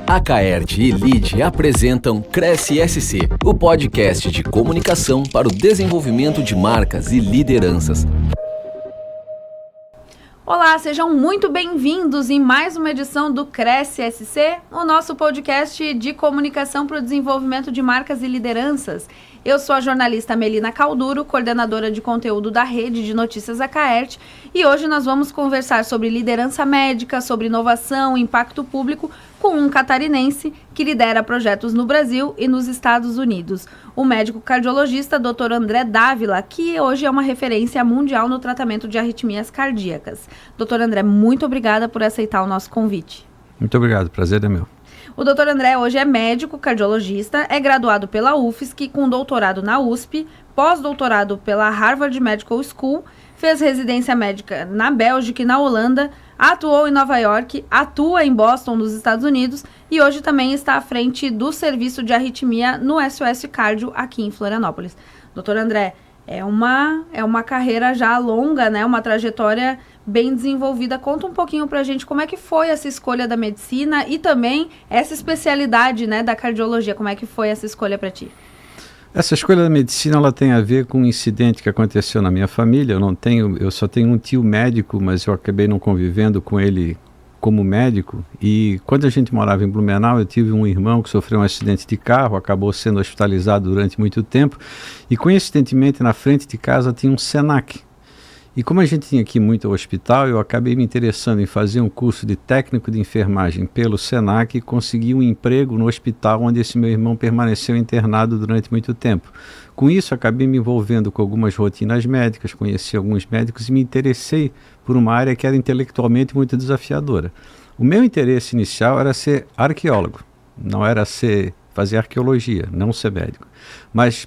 A Caert e Lide apresentam Cresce SC, o podcast de comunicação para o desenvolvimento de marcas e lideranças. Olá, sejam muito bem-vindos em mais uma edição do Cresce SC, o nosso podcast de comunicação para o desenvolvimento de marcas e lideranças. Eu sou a jornalista Melina Calduro, coordenadora de conteúdo da Rede de Notícias da Caert, e hoje nós vamos conversar sobre liderança médica, sobre inovação, impacto público, com um catarinense que lidera projetos no Brasil e nos Estados Unidos. O médico cardiologista Dr. André Dávila, que hoje é uma referência mundial no tratamento de arritmias cardíacas. Dr. André, muito obrigada por aceitar o nosso convite. Muito obrigado, prazer é meu. O Dr. André hoje é médico cardiologista, é graduado pela UFSC com doutorado na USP, pós-doutorado pela Harvard Medical School, fez residência médica na Bélgica e na Holanda, atuou em Nova York, atua em Boston, nos Estados Unidos, e hoje também está à frente do serviço de arritmia no SOS Cardio aqui em Florianópolis. Doutor André, é uma carreira já longa, né? Uma trajetória bem desenvolvida. Conta um pouquinho pra gente como é que foi essa escolha da medicina e também essa especialidade, né, da cardiologia. Como é que foi essa escolha para ti? Essa escolha da medicina ela tem a ver com um incidente que aconteceu na minha família. Eu só tenho um tio médico, mas eu acabei não convivendo com ele como médico. E quando a gente morava em Blumenau, eu tive um irmão que sofreu um acidente de carro, acabou sendo hospitalizado durante muito tempo. E coincidentemente na frente de casa tinha um Senac. E como a gente tinha aqui muito hospital, eu acabei me interessando em fazer um curso de técnico de enfermagem pelo Senac e consegui um emprego no hospital onde esse meu irmão permaneceu internado durante muito tempo. Com isso, acabei me envolvendo com algumas rotinas médicas, conheci alguns médicos e me interessei por uma área que era intelectualmente muito desafiadora. O meu interesse inicial era ser arqueólogo, não era fazer arqueologia, não ser médico. Mas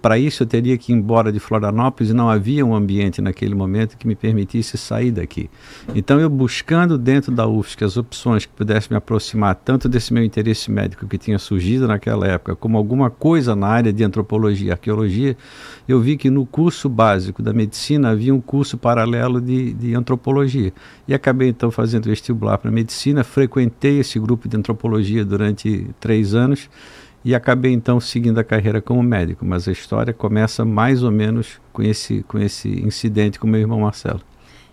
para isso eu teria que ir embora de Florianópolis e não havia um ambiente naquele momento que me permitisse sair daqui. Então eu buscando dentro da UFSC as opções que pudessem me aproximar tanto desse meu interesse médico que tinha surgido naquela época, como alguma coisa na área de antropologia e arqueologia, eu vi que no curso básico da medicina havia um curso paralelo de antropologia. E acabei então fazendo vestibular para medicina, frequentei esse grupo de antropologia durante 3 anos, e acabei então seguindo a carreira como médico, mas a história começa mais ou menos com esse incidente com meu irmão Marcelo.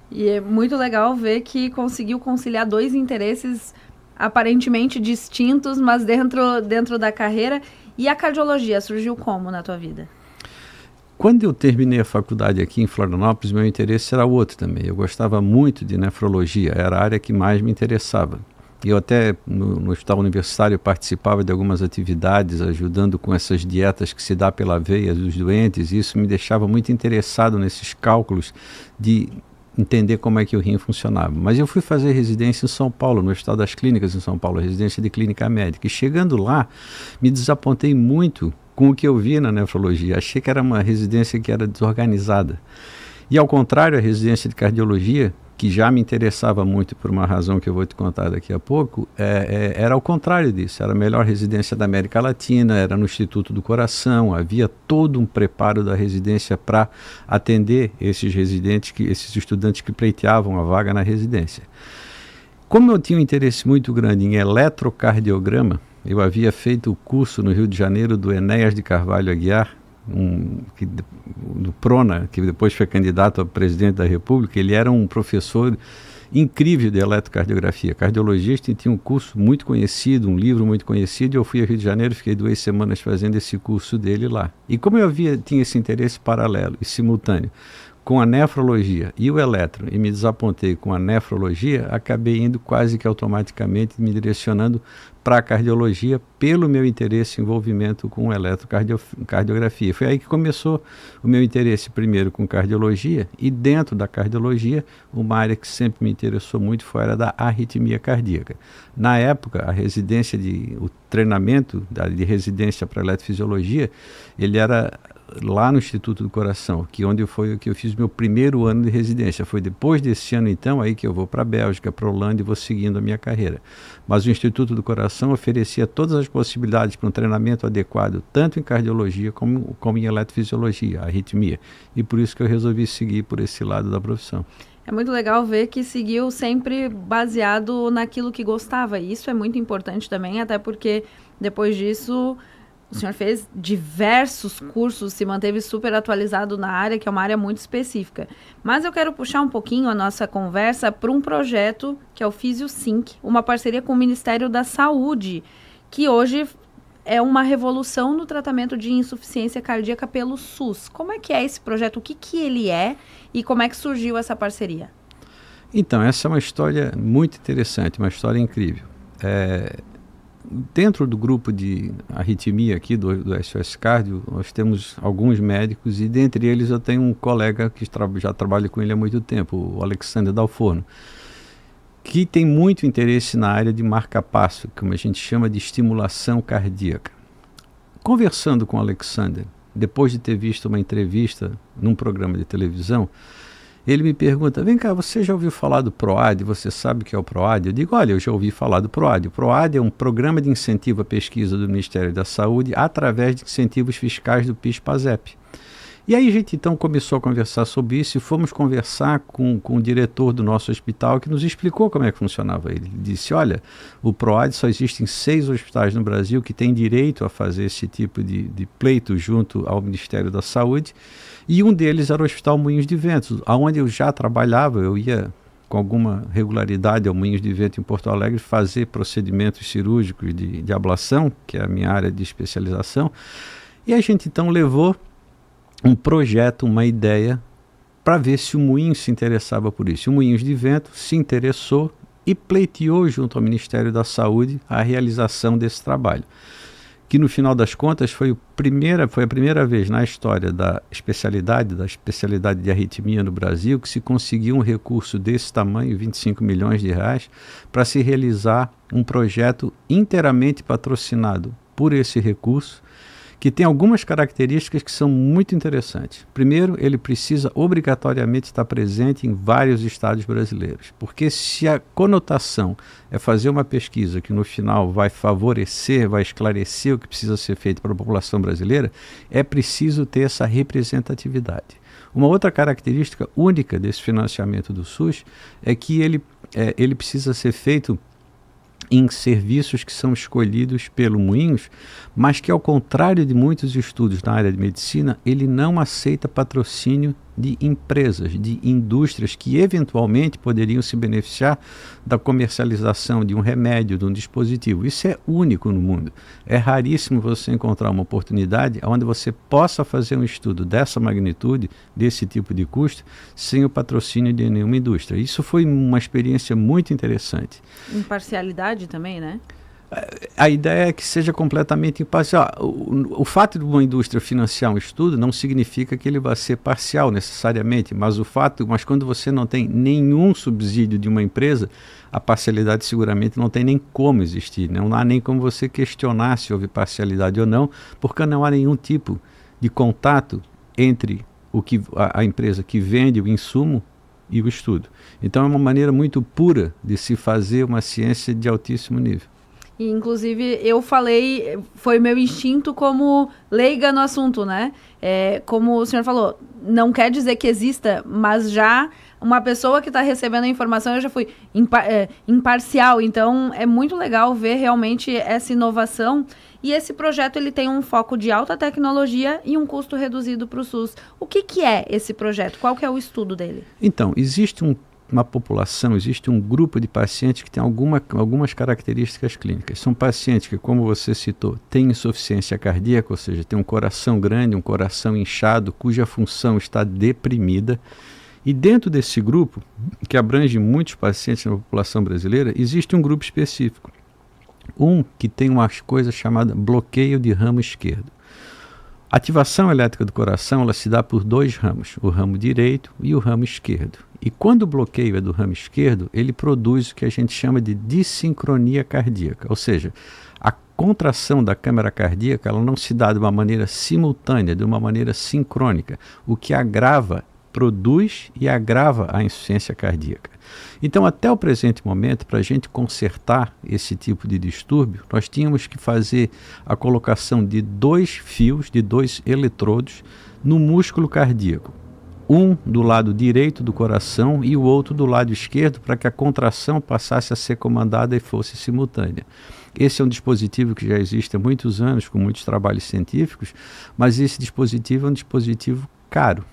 E é muito legal ver que conseguiu conciliar 2 interesses aparentemente distintos, mas dentro da carreira. E a cardiologia surgiu como na tua vida? Quando eu terminei a faculdade aqui em Florianópolis, meu interesse era outro também. Eu gostava muito de nefrologia, era a área que mais me interessava. Eu até no hospital universitário participava de algumas atividades, ajudando com essas dietas que se dá pela veia dos doentes, e isso me deixava muito interessado nesses cálculos de entender como é que o rim funcionava. Mas eu fui fazer residência em São Paulo, no Hospital das Clínicas em São Paulo, residência de clínica médica, e chegando lá, me desapontei muito com o que eu vi na nefrologia. Achei que era uma residência que era desorganizada. E ao contrário, a residência de cardiologia, que já me interessava muito por uma razão que eu vou te contar daqui a pouco, era ao contrário disso. Era a melhor residência da América Latina, era no Instituto do Coração, havia todo um preparo da residência para atender esses estudantes que pleiteavam a vaga na residência. Como eu tinha um interesse muito grande em eletrocardiograma, eu havia feito o curso no Rio de Janeiro do Enéas de Carvalho Aguiar, do Prona, que depois foi candidato a presidente da República. Ele era um professor incrível de eletrocardiografia, cardiologista, e tinha um curso muito conhecido, um livro muito conhecido, e eu fui ao Rio de Janeiro, fiquei 2 semanas fazendo esse curso dele lá. E como eu tinha esse interesse paralelo e simultâneo com a nefrologia e o eletro, e me desapontei com a nefrologia, acabei indo quase que automaticamente me direcionando para a cardiologia pelo meu interesse e envolvimento com eletrocardiografia. Foi aí que começou o meu interesse primeiro com cardiologia, e dentro da cardiologia, uma área que sempre me interessou muito foi a área da arritmia cardíaca. Na época, o treinamento de residência para eletrofisiologia, ele era lá no Instituto do Coração, onde foi que eu fiz meu primeiro ano de residência. Foi depois desse ano, então, aí que eu vou para a Bélgica, para a Holanda, e vou seguindo a minha carreira. Mas o Instituto do Coração oferecia todas as possibilidades para um treinamento adequado, tanto em cardiologia como em eletrofisiologia, arritmia. E por isso que eu resolvi seguir por esse lado da profissão. É muito legal ver que seguiu sempre baseado naquilo que gostava. E isso é muito importante também, até porque depois disso o senhor fez diversos cursos, se manteve super atualizado na área, que é uma área muito específica. Mas eu quero puxar um pouquinho a nossa conversa para um projeto que é o PhysioSync, uma parceria com o Ministério da Saúde, que hoje é uma revolução no tratamento de insuficiência cardíaca pelo SUS. Como é que é esse projeto? O que ele é e como é que surgiu essa parceria? Então, essa é uma história muito interessante, uma história incrível. Dentro do grupo de arritmia aqui do SOS Cardio, nós temos alguns médicos e dentre eles eu tenho um colega que já trabalho com ele há muito tempo, o Alexander Dalforno, que tem muito interesse na área de marca-passo, como a gente chama de estimulação cardíaca. Conversando com o Alexander, depois de ter visto uma entrevista num programa de televisão, ele me pergunta, vem cá, você já ouviu falar do PROAD? Você sabe o que é o PROAD? Eu digo, olha, eu já ouvi falar do PROAD. O PROAD é um programa de incentivo à pesquisa do Ministério da Saúde através de incentivos fiscais do PIS/PASEP. E aí a gente então começou a conversar sobre isso e fomos conversar com o diretor do nosso hospital que nos explicou como é que funcionava. Ele disse, olha, o PROAD só existe em 6 hospitais no Brasil que têm direito a fazer esse tipo de pleito junto ao Ministério da Saúde e um deles era o Hospital Moinhos de Vento, onde eu já trabalhava, eu ia com alguma regularidade ao Moinhos de Vento em Porto Alegre fazer procedimentos cirúrgicos de ablação, que é a minha área de especialização, e a gente então levou um projeto, uma ideia, para ver se o Moinhos se interessava por isso. O Moinhos de Vento se interessou e pleiteou junto ao Ministério da Saúde a realização desse trabalho, que no final das contas foi a primeira vez na história da especialidade de arritmia no Brasil que se conseguiu um recurso desse tamanho, 25 milhões de reais, para se realizar um projeto inteiramente patrocinado por esse recurso, que tem algumas características que são muito interessantes. Primeiro, ele precisa obrigatoriamente estar presente em vários estados brasileiros, porque se a conotação é fazer uma pesquisa que no final vai favorecer, vai esclarecer o que precisa ser feito para a população brasileira, é preciso ter essa representatividade. Uma outra característica única desse financiamento do SUS é que ele precisa ser feito em serviços que são escolhidos pelo Moinhos, mas que, ao contrário de muitos estudos na área de medicina, ele não aceita patrocínio de empresas, de indústrias que eventualmente poderiam se beneficiar da comercialização de um remédio, de um dispositivo. Isso é único no mundo. É raríssimo você encontrar uma oportunidade onde você possa fazer um estudo dessa magnitude, desse tipo de custo, sem o patrocínio de nenhuma indústria. Isso foi uma experiência muito interessante. Imparcialidade também, né? A ideia é que seja completamente imparcial. O fato de uma indústria financiar um estudo não significa que ele vai ser parcial necessariamente, mas quando você não tem nenhum subsídio de uma empresa, a parcialidade seguramente não tem nem como existir, não há nem como você questionar se houve parcialidade ou não, porque não há nenhum tipo de contato entre a empresa que vende o insumo e o estudo. Então é uma maneira muito pura de se fazer uma ciência de altíssimo nível. E, inclusive, eu falei, foi meu instinto como leiga no assunto, né? Como o senhor falou, não quer dizer que exista, mas já uma pessoa que está recebendo a informação, eu já fui imparcial. Então, é muito legal ver realmente essa inovação. E esse projeto ele tem um foco de alta tecnologia e um custo reduzido para o SUS. O que é esse projeto? Qual que é o estudo dele? Então, existe uma população, existe um grupo de pacientes que tem algumas características clínicas. São pacientes que, como você citou, têm insuficiência cardíaca, ou seja, tem um coração grande, um coração inchado, cuja função está deprimida. E dentro desse grupo, que abrange muitos pacientes na população brasileira, existe um grupo específico. Que tem uma coisa chamada bloqueio de ramo esquerdo. A ativação elétrica do coração ela se dá por 2 ramos, o ramo direito e o ramo esquerdo. E quando o bloqueio é do ramo esquerdo, ele produz o que a gente chama de dissincronia cardíaca, ou seja, a contração da câmara cardíaca ela não se dá de uma maneira simultânea, de uma maneira sincrônica, o que produz e agrava a insuficiência cardíaca. Então, até o presente momento, para a gente consertar esse tipo de distúrbio, nós tínhamos que fazer a colocação de 2 fios, de 2 eletrodos, no músculo cardíaco. um do lado direito do coração e o outro do lado esquerdo, para que a contração passasse a ser comandada e fosse simultânea. Esse é um dispositivo que já existe há muitos anos, com muitos trabalhos científicos, mas esse dispositivo é um dispositivo caro.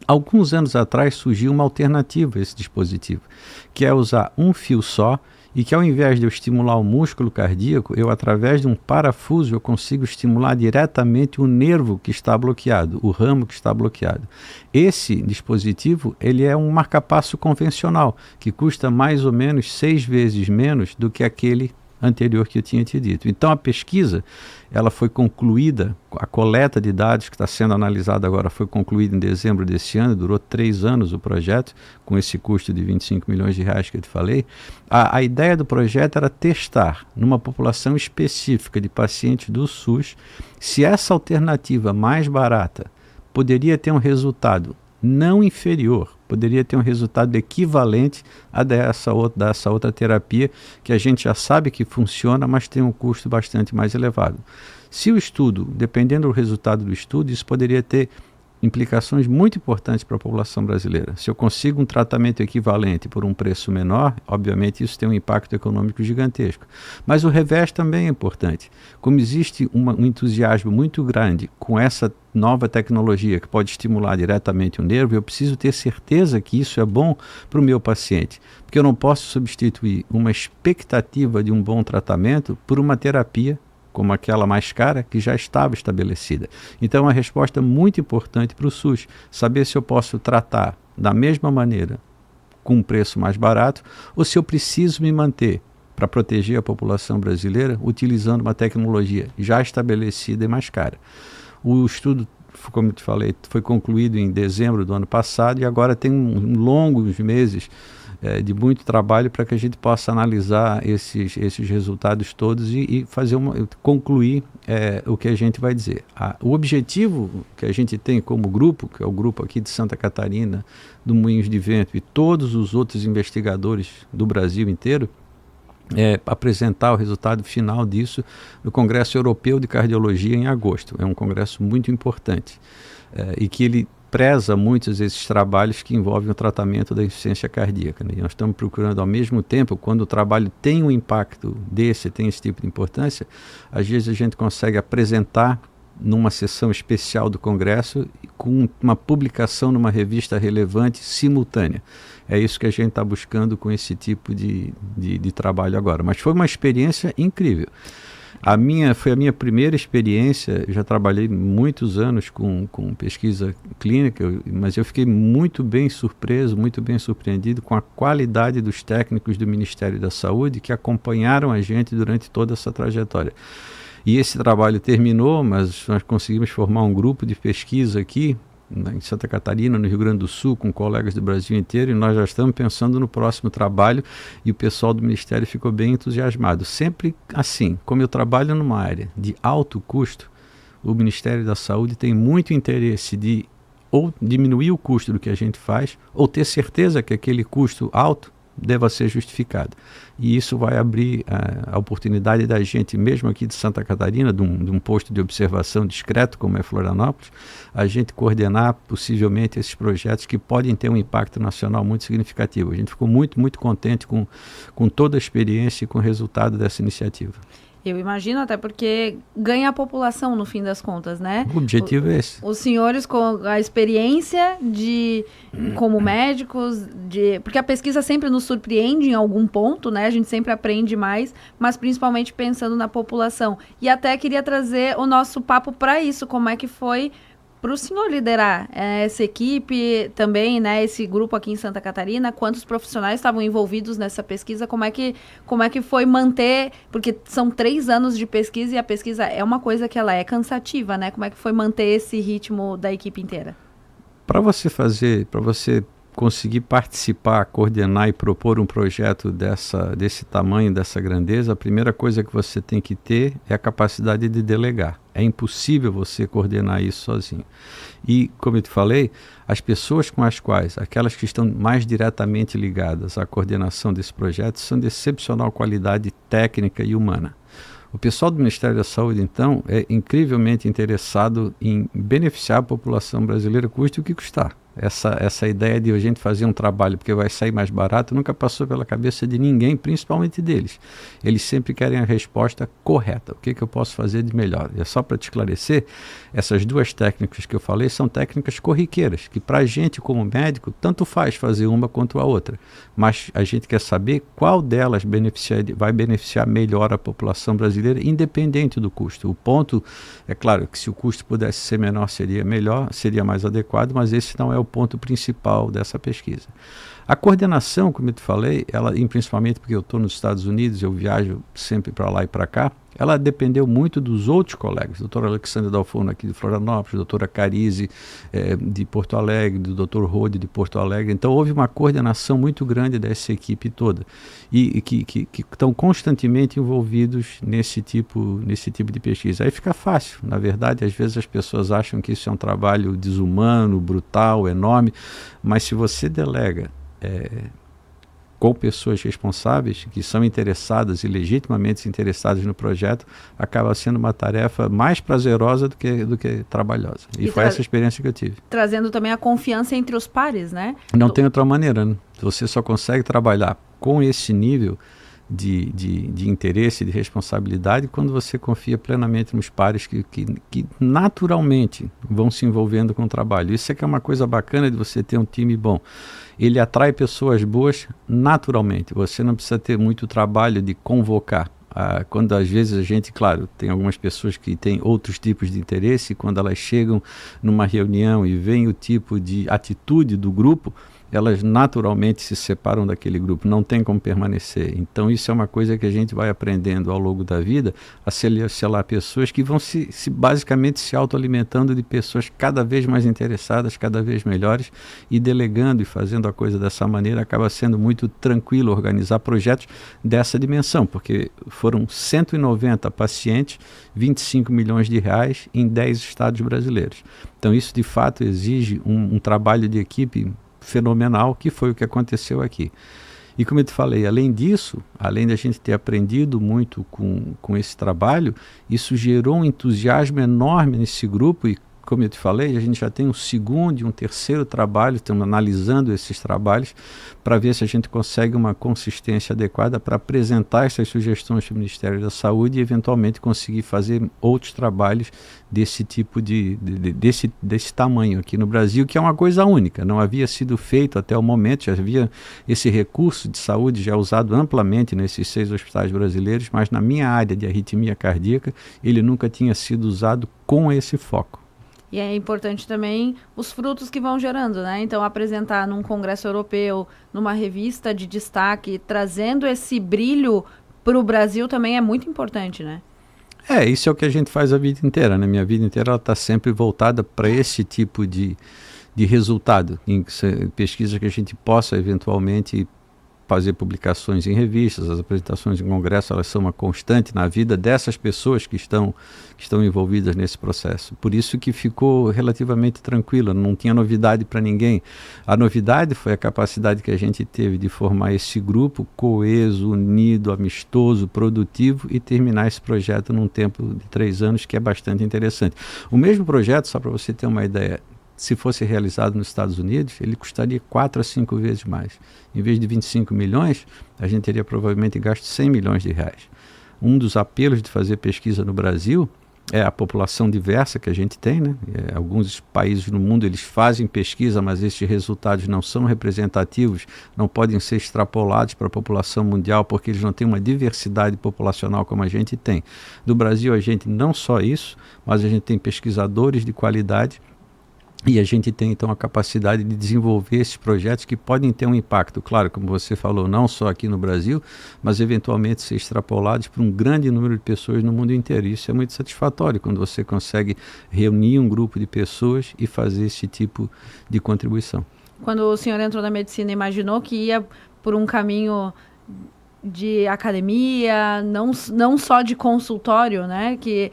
Alguns anos atrás surgiu uma alternativa a esse dispositivo, que é usar um fio só, e que ao invés de eu estimular o músculo cardíaco, eu através de um parafuso eu consigo estimular diretamente o nervo que está bloqueado, o ramo que está bloqueado. Esse dispositivo, ele é um marcapasso convencional, que custa mais ou menos 6 vezes menos do que aquele anterior que eu tinha te dito. Então a pesquisa, ela foi concluída, a coleta de dados que está sendo analisada agora foi concluída em dezembro desse ano, durou 3 anos o projeto, com esse custo de 25 milhões de reais que eu te falei. A ideia do projeto era testar numa população específica de pacientes do SUS, se essa alternativa mais barata poderia ter um resultado não inferior, poderia ter um resultado equivalente a dessa outra terapia que a gente já sabe que funciona, mas tem um custo bastante mais elevado. Se o estudo, dependendo do resultado do estudo, isso poderia ter implicações muito importantes para a população brasileira. Se eu consigo um tratamento equivalente por um preço menor, obviamente isso tem um impacto econômico gigantesco. Mas o revés também é importante. Como existe um entusiasmo muito grande com essa nova tecnologia que pode estimular diretamente o nervo, eu preciso ter certeza que isso é bom para o meu paciente, porque eu não posso substituir uma expectativa de um bom tratamento por uma terapia como aquela mais cara, que já estava estabelecida. Então, é uma resposta muito importante para o SUS, saber se eu posso tratar da mesma maneira, com um preço mais barato, ou se eu preciso me manter para proteger a população brasileira, utilizando uma tecnologia já estabelecida e mais cara. O estudo, como eu te falei, foi concluído em dezembro do ano passado e agora tem longos meses de muito trabalho para que a gente possa analisar esses resultados todos e concluir o que a gente vai dizer. O objetivo que a gente tem como grupo, que é o grupo aqui de Santa Catarina, do Moinhos de Vento e todos os outros investigadores do Brasil inteiro, é apresentar o resultado final disso no Congresso Europeu de Cardiologia em agosto. É um congresso muito importante e que ele preza muitos desses trabalhos que envolvem o tratamento da insuficiência cardíaca, né? E nós estamos procurando ao mesmo tempo, quando o trabalho tem um impacto tem esse tipo de importância, às vezes a gente consegue apresentar numa sessão especial do Congresso com uma publicação numa revista relevante simultânea. É isso que a gente está buscando com esse tipo de trabalho agora. Mas foi uma experiência incrível. Foi a minha primeira experiência. Eu já trabalhei muitos anos com pesquisa clínica, mas eu fiquei muito bem surpreso, muito bem surpreendido com a qualidade dos técnicos do Ministério da Saúde que acompanharam a gente durante toda essa trajetória. E esse trabalho terminou, mas nós conseguimos formar um grupo de pesquisa aqui em Santa Catarina, no Rio Grande do Sul, com colegas do Brasil inteiro, e nós já estamos pensando no próximo trabalho, e o pessoal do Ministério ficou bem entusiasmado. Sempre assim, como eu trabalho numa área de alto custo, o Ministério da Saúde tem muito interesse de ou diminuir o custo do que a gente faz, ou ter certeza que aquele custo alto deva ser justificado. E isso vai abrir a oportunidade da gente, mesmo aqui de Santa Catarina, de um posto de observação discreto, como é Florianópolis, a gente coordenar possivelmente esses projetos que podem ter um impacto nacional muito significativo. A gente ficou muito, muito contente com toda a experiência e com o resultado dessa iniciativa. Eu imagino, até porque ganha a população no fim das contas, né? O objetivo é esse. Os senhores com a experiência como médicos, porque a pesquisa sempre nos surpreende em algum ponto, né? A gente sempre aprende mais, mas principalmente pensando na população. E até queria trazer o nosso papo para isso, como é que foi para o senhor liderar essa equipe também, né, esse grupo aqui em Santa Catarina, quantos profissionais estavam envolvidos nessa pesquisa, como é que foi manter, porque são 3 anos de pesquisa e a pesquisa é uma coisa que ela é cansativa, né, como é que foi manter esse ritmo da equipe inteira? Para você conseguir participar, coordenar e propor um projeto desse tamanho, dessa grandeza, a primeira coisa que você tem que ter é a capacidade de delegar. É impossível você coordenar isso sozinho. E, como eu te falei, as pessoas com as quais, aquelas que estão mais diretamente ligadas à coordenação desse projeto, são de excepcional qualidade técnica e humana. O pessoal do Ministério da Saúde, então, é incrivelmente interessado em beneficiar a população brasileira, custe o que custar. Essa ideia de a gente fazer um trabalho porque vai sair mais barato nunca passou pela cabeça de ninguém, principalmente deles. Eles sempre querem a resposta correta. O que eu posso fazer de melhor? E é só para te esclarecer, essas duas técnicas que eu falei são técnicas corriqueiras, que para a gente como médico, tanto faz fazer uma quanto a outra. Mas a gente quer saber qual delas vai beneficiar melhor a população brasileira, independente do custo. O ponto, é claro que se o custo pudesse ser menor, seria melhor, seria mais adequado, mas esse não é o ponto principal dessa pesquisa. A coordenação, como eu te falei, ela, principalmente porque eu estou nos Estados Unidos, eu viajo sempre para lá e para cá, ela dependeu muito dos outros colegas, doutor Alexandre Dalfono aqui de Florianópolis, doutora Carize de Porto Alegre, do doutor Rode de Porto Alegre. Então houve uma coordenação muito grande dessa equipe toda e que estão constantemente envolvidos nesse tipo de pesquisa. Aí fica fácil, na verdade, às vezes as pessoas acham que isso é um trabalho desumano, brutal, enorme, mas se você delega com pessoas responsáveis, que são interessadas e legitimamente interessadas no projeto, acaba sendo uma tarefa mais prazerosa do que trabalhosa. E foi essa experiência que eu tive. Trazendo também a confiança entre os pares, né? Não tem outra maneira, né? Você só consegue trabalhar com esse nível de interesse, de responsabilidade, quando você confia plenamente nos pares que naturalmente vão se envolvendo com o trabalho. Isso é que é uma coisa bacana de você ter um time bom. Ele atrai pessoas boas naturalmente. Você não precisa ter muito trabalho de convocar. Quando às vezes a gente, claro, tem algumas pessoas que têm outros tipos de interesse, quando elas chegam numa reunião e veem o tipo de atitude do grupo, elas naturalmente se separam daquele grupo, não tem como permanecer. Então isso é uma coisa que a gente vai aprendendo ao longo da vida, a selecionar pessoas que vão basicamente se autoalimentando de pessoas cada vez mais interessadas, cada vez melhores, e delegando e fazendo a coisa dessa maneira acaba sendo muito tranquilo organizar projetos dessa dimensão, porque foram 190 pacientes, 25 milhões de reais em 10 estados brasileiros. Então isso de fato exige um trabalho de equipe fenomenal, que foi o que aconteceu aqui. E como eu te falei, além disso, além da gente ter aprendido muito com esse trabalho, isso gerou um entusiasmo enorme nesse grupo e, como eu te falei, a gente já tem um segundo e um terceiro trabalho, estamos analisando esses trabalhos para ver se a gente consegue uma consistência adequada para apresentar essas sugestões para o Ministério da Saúde e eventualmente conseguir fazer outros trabalhos desse tipo desse tamanho aqui no Brasil, que é uma coisa única, não havia sido feito até o momento, já havia esse recurso de saúde já usado amplamente nesses 6 hospitais brasileiros, mas na minha área de arritmia cardíaca ele nunca tinha sido usado com esse foco. E é importante também os frutos que vão gerando, né? Então, apresentar num congresso europeu, numa revista de destaque, trazendo esse brilho para o Brasil também é muito importante, né? Isso é o que a gente faz a vida inteira, né? Minha vida inteira ela está sempre voltada para esse tipo de resultado, em pesquisa que a gente possa eventualmente fazer publicações em revistas, as apresentações em congresso, elas são uma constante na vida dessas pessoas que estão envolvidas nesse processo. Por isso que ficou relativamente tranquilo, não tinha novidade para ninguém. A novidade foi a capacidade que a gente teve de formar esse grupo coeso, unido, amistoso, produtivo e terminar esse projeto num tempo de 3 anos, que é bastante interessante. O mesmo projeto, só para você ter uma ideia, se fosse realizado nos Estados Unidos, ele custaria 4 a 5 vezes mais. Em vez de 25 milhões, a gente teria provavelmente gasto 100 milhões de reais. Um dos apelos de fazer pesquisa no Brasil é a população diversa que a gente tem, né? Alguns países no mundo eles fazem pesquisa, mas esses resultados não são representativos, não podem ser extrapolados para a população mundial, porque eles não têm uma diversidade populacional como a gente tem. No Brasil, a gente não só isso, mas a gente tem pesquisadores de qualidade. E a gente tem, então, a capacidade de desenvolver esses projetos que podem ter um impacto, claro, como você falou, não só aqui no Brasil, mas eventualmente ser extrapolados para um grande número de pessoas no mundo inteiro. Isso é muito satisfatório quando você consegue reunir um grupo de pessoas e fazer esse tipo de contribuição. Quando o senhor entrou na medicina, imaginou que ia por um caminho de academia, não só de consultório, né? Que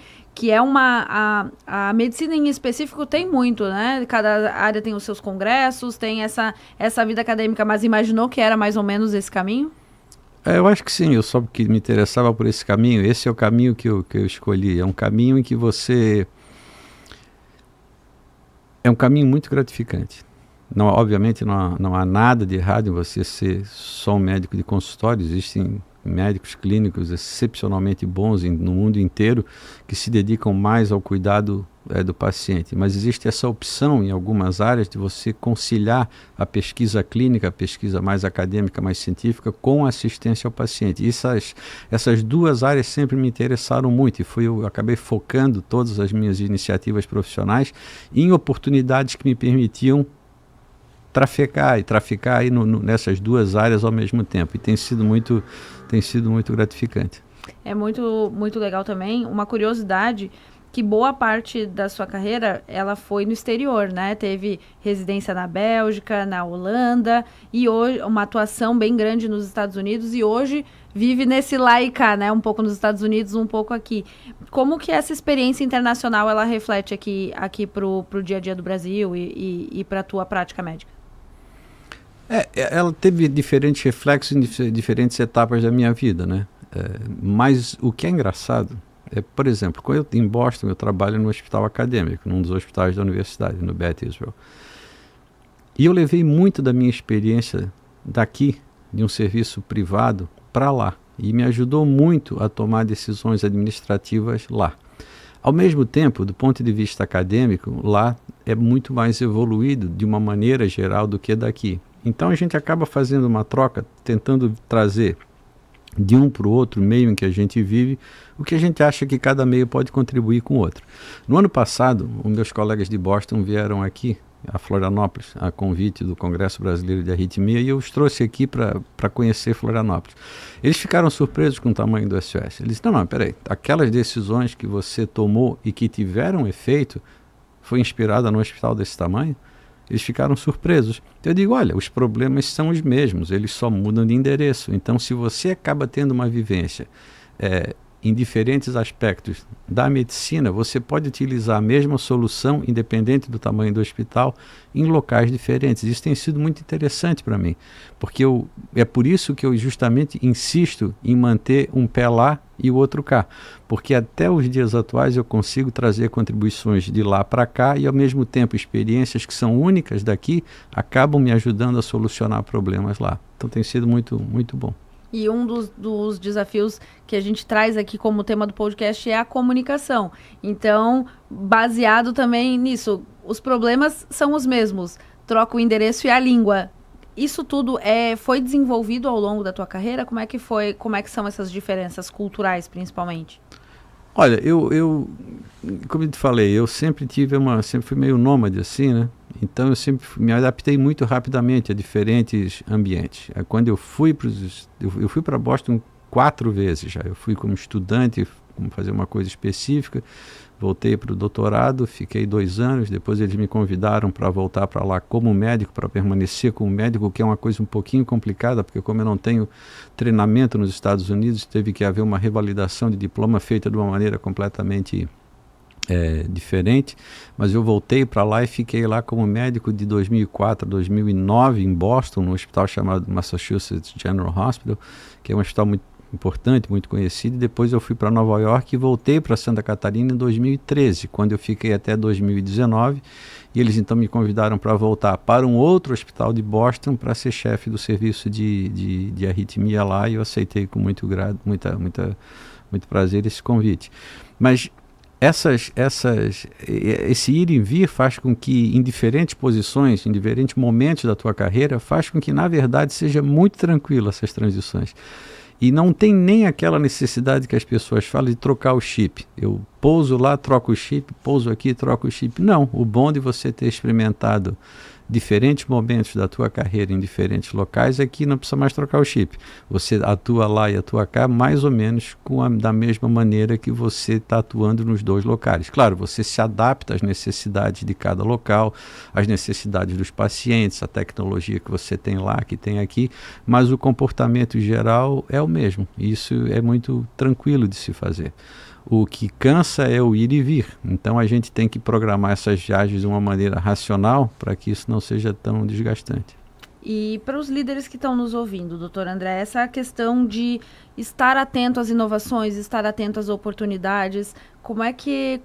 é a medicina em específico tem muito, né? Cada área tem os seus congressos, tem essa vida acadêmica, mas imaginou que era mais ou menos esse caminho? Eu acho que sim, eu só porque me interessava por esse caminho. Esse é o caminho que eu escolhi. É um caminho em que você... É um caminho muito gratificante. Não, obviamente não há nada de errado em você ser só um médico de consultório. Existem médicos clínicos excepcionalmente bons no mundo inteiro que se dedicam mais ao cuidado do paciente. Mas existe essa opção em algumas áreas de você conciliar a pesquisa clínica, a pesquisa mais acadêmica, mais científica, com a assistência ao paciente. E essas duas áreas sempre me interessaram muito e eu acabei focando todas as minhas iniciativas profissionais em oportunidades que me permitiam traficar aí nessas duas áreas ao mesmo tempo. E tem sido muito gratificante. É muito, muito legal também. Uma curiosidade, que boa parte da sua carreira, ela foi no exterior, né? Teve residência na Bélgica, na Holanda, e hoje uma atuação bem grande nos Estados Unidos, e hoje vive nesse lá e cá, né? Um pouco nos Estados Unidos, um pouco aqui. Como que essa experiência internacional, ela reflete aqui pro dia a dia do Brasil e para a tua prática médica? Ela teve diferentes reflexos em diferentes etapas da minha vida, né? Mas o que é engraçado por exemplo, quando em Boston eu trabalho no hospital acadêmico, num dos hospitais da universidade, no Beth Israel. E eu levei muito da minha experiência daqui, de um serviço privado, para lá. E me ajudou muito a tomar decisões administrativas lá. Ao mesmo tempo, do ponto de vista acadêmico, lá é muito mais evoluído de uma maneira geral do que daqui. Então a gente acaba fazendo uma troca, tentando trazer de um para o outro meio em que a gente vive, o que a gente acha que cada meio pode contribuir com o outro. No ano passado, os meus colegas de Boston vieram aqui, a Florianópolis, a convite do Congresso Brasileiro de Arritmia, e eu os trouxe aqui para conhecer Florianópolis. Eles ficaram surpresos com o tamanho do SOS. Eles disseram, não, peraí, aquelas decisões que você tomou e que tiveram efeito, foi inspirada num hospital desse tamanho? Eles ficaram surpresos. Então eu digo, olha, os problemas são os mesmos, eles só mudam de endereço. Então se você acaba tendo uma vivência em diferentes aspectos da medicina, você pode utilizar a mesma solução, independente do tamanho do hospital, em locais diferentes. Isso tem sido muito interessante para mim, porque é por isso que eu justamente insisto em manter um pé lá e o outro cá, porque até os dias atuais eu consigo trazer contribuições de lá para cá e ao mesmo tempo experiências que são únicas daqui acabam me ajudando a solucionar problemas lá. Então tem sido muito, muito bom. E um dos desafios que a gente traz aqui como tema do podcast é a comunicação. Então, baseado também nisso, os problemas são os mesmos, troca o endereço e a língua. Isso tudo foi desenvolvido ao longo da tua carreira? Como é que foi? Como é que são essas diferenças culturais, principalmente? Olha, eu como eu te falei, eu sempre fui meio nômade assim, né? Então eu sempre me adaptei muito rapidamente a diferentes ambientes. Quando eu fui para Boston 4 vezes já. Eu fui como estudante, como fazer uma coisa específica, voltei para o doutorado, fiquei 2 anos, depois eles me convidaram para voltar para lá como médico, para permanecer como médico, que é uma coisa um pouquinho complicada, porque como eu não tenho treinamento nos Estados Unidos, teve que haver uma revalidação de diploma feita de uma maneira completamente diferente, mas eu voltei para lá e fiquei lá como médico de 2004 a 2009 em Boston, num hospital chamado Massachusetts General Hospital, que é um hospital muito importante, muito conhecido, e depois eu fui para Nova York e voltei para Santa Catarina em 2013, quando eu fiquei até 2019, e eles então me convidaram para voltar para um outro hospital de Boston para ser chefe do serviço de arritmia lá, e eu aceitei com muito prazer esse convite. Mas esse ir e vir faz com que em diferentes posições, em diferentes momentos da tua carreira, faz com que na verdade seja muito tranquilo essas transições. E não tem nem aquela necessidade que as pessoas falam de trocar o chip. Eu pouso lá, troco o chip, pouso aqui, troco o chip. Não, o bom de você ter experimentado diferentes momentos da tua carreira em diferentes locais é que não precisa mais trocar o chip. Você atua lá e atua cá mais ou menos da mesma maneira que você está atuando nos 2 locais. Claro, você se adapta às necessidades de cada local, às necessidades dos pacientes, a tecnologia que você tem lá, que tem aqui, mas o comportamento geral é o mesmo. Isso é muito tranquilo de se fazer. O que cansa é o ir e vir. Então a gente tem que programar essas viagens de uma maneira racional para que isso não seja tão desgastante. E para os líderes que estão nos ouvindo, doutor André, essa questão de estar atento às inovações, estar atento às oportunidades, como é que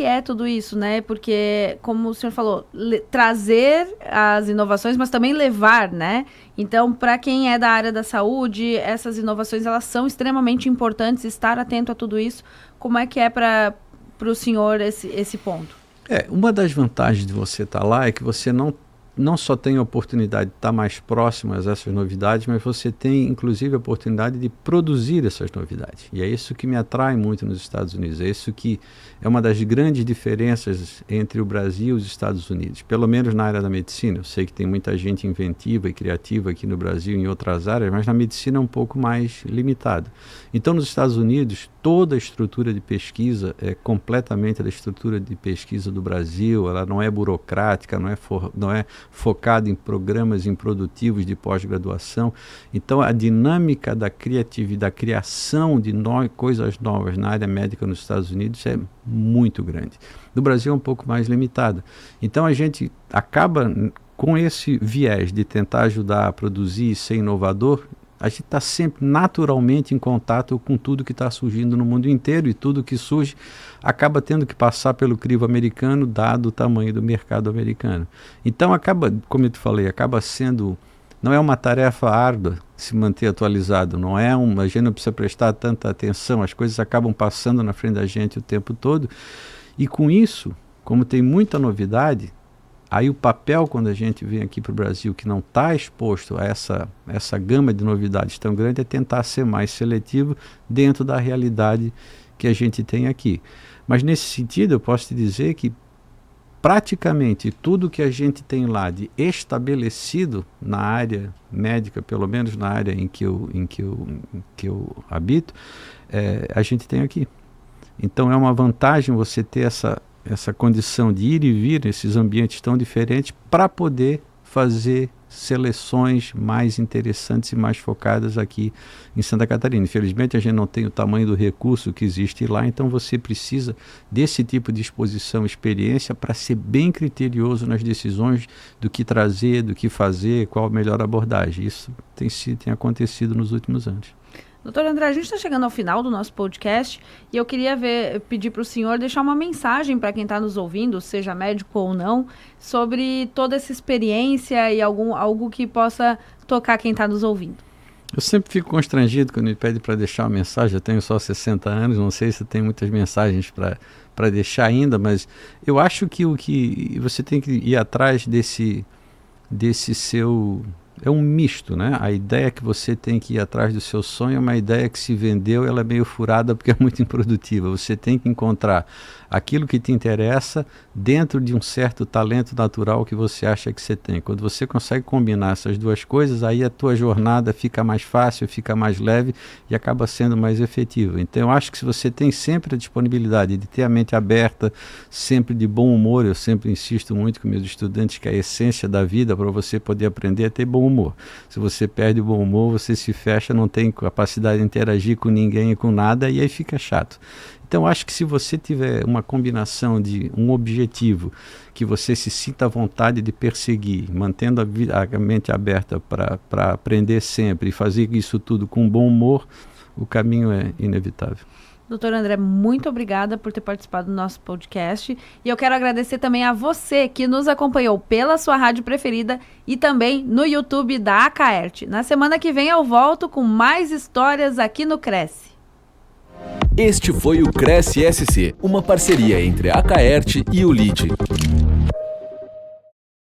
é tudo isso, né? Porque, como o senhor falou, trazer as inovações, mas também levar, né? Então, para quem é da área da saúde, essas inovações, elas são extremamente importantes, estar atento a tudo isso. Como é que é para o senhor esse ponto? Uma das vantagens de você estar lá é que você não só tem a oportunidade de estar mais próximo a essas novidades, mas você tem, inclusive, a oportunidade de produzir essas novidades. E é isso que me atrai muito nos Estados Unidos. É isso que é uma das grandes diferenças entre o Brasil e os Estados Unidos, pelo menos na área da medicina. Eu sei que tem muita gente inventiva e criativa aqui no Brasil e em outras áreas, mas na medicina é um pouco mais limitado. Então, nos Estados Unidos, toda a estrutura de pesquisa é completamente da estrutura de pesquisa do Brasil. Ela não é burocrática, não é focada em programas improdutivos de pós-graduação. Então, a dinâmica da criatividade, da criação de coisas novas na área médica nos Estados Unidos é muito grande. No Brasil é um pouco mais limitada. Então, a gente acaba com esse viés de tentar ajudar a produzir e ser inovador. A gente está sempre naturalmente em contato com tudo que está surgindo no mundo inteiro, e tudo que surge acaba tendo que passar pelo crivo americano, dado o tamanho do mercado americano. Então acaba, como eu te falei, não é uma tarefa árdua se manter atualizado, a gente não precisa prestar tanta atenção, as coisas acabam passando na frente da gente o tempo todo, e com isso, como tem muita novidade, aí o papel, quando a gente vem aqui para o Brasil, que não está exposto a essa gama de novidades tão grande, é tentar ser mais seletivo dentro da realidade que a gente tem aqui. Mas nesse sentido, eu posso te dizer que praticamente tudo que a gente tem lá de estabelecido na área médica, pelo menos na área em que eu habito, a gente tem aqui. Então é uma vantagem você ter essa condição de ir e vir nesses ambientes tão diferentes para poder fazer seleções mais interessantes e mais focadas aqui em Santa Catarina. Infelizmente a gente não tem o tamanho do recurso que existe lá, então você precisa desse tipo de exposição, experiência, para ser bem criterioso nas decisões do que trazer, do que fazer, qual a melhor abordagem. Isso tem acontecido nos últimos anos. Doutor André, a gente está chegando ao final do nosso podcast e eu queria pedir para o senhor deixar uma mensagem para quem está nos ouvindo, seja médico ou não, sobre toda essa experiência e algo que possa tocar quem está nos ouvindo. Eu sempre fico constrangido quando me pede para deixar uma mensagem. Eu tenho só 60 anos, não sei se tem muitas mensagens para deixar ainda, mas eu acho que o que você tem que ir atrás desse seu... É um misto, né? A ideia que você tem que ir atrás do seu sonho é uma ideia que se vendeu, ela é meio furada porque é muito improdutiva. Você tem que encontrar aquilo que te interessa dentro de um certo talento natural que você acha que você tem. Quando você consegue combinar essas duas coisas, aí a tua jornada fica mais fácil, fica mais leve e acaba sendo mais efetiva. Então eu acho que se você tem sempre a disponibilidade de ter a mente aberta, sempre de bom humor, eu sempre insisto muito com meus estudantes que a essência da vida para você poder aprender é ter bom humor. Se você perde o bom humor, você se fecha, não tem capacidade de interagir com ninguém e com nada, e aí fica chato. Então, acho que se você tiver uma combinação de um objetivo que você se sinta à vontade de perseguir, mantendo a mente aberta para aprender sempre e fazer isso tudo com bom humor, o caminho é inevitável. Doutor André, muito obrigada por ter participado do nosso podcast. E eu quero agradecer também a você que nos acompanhou pela sua rádio preferida e também no YouTube da Acaerte. Na semana que vem eu volto com mais histórias aqui no Cresce. Este foi o Cresce SC, uma parceria entre a Acaerte e o LIDE.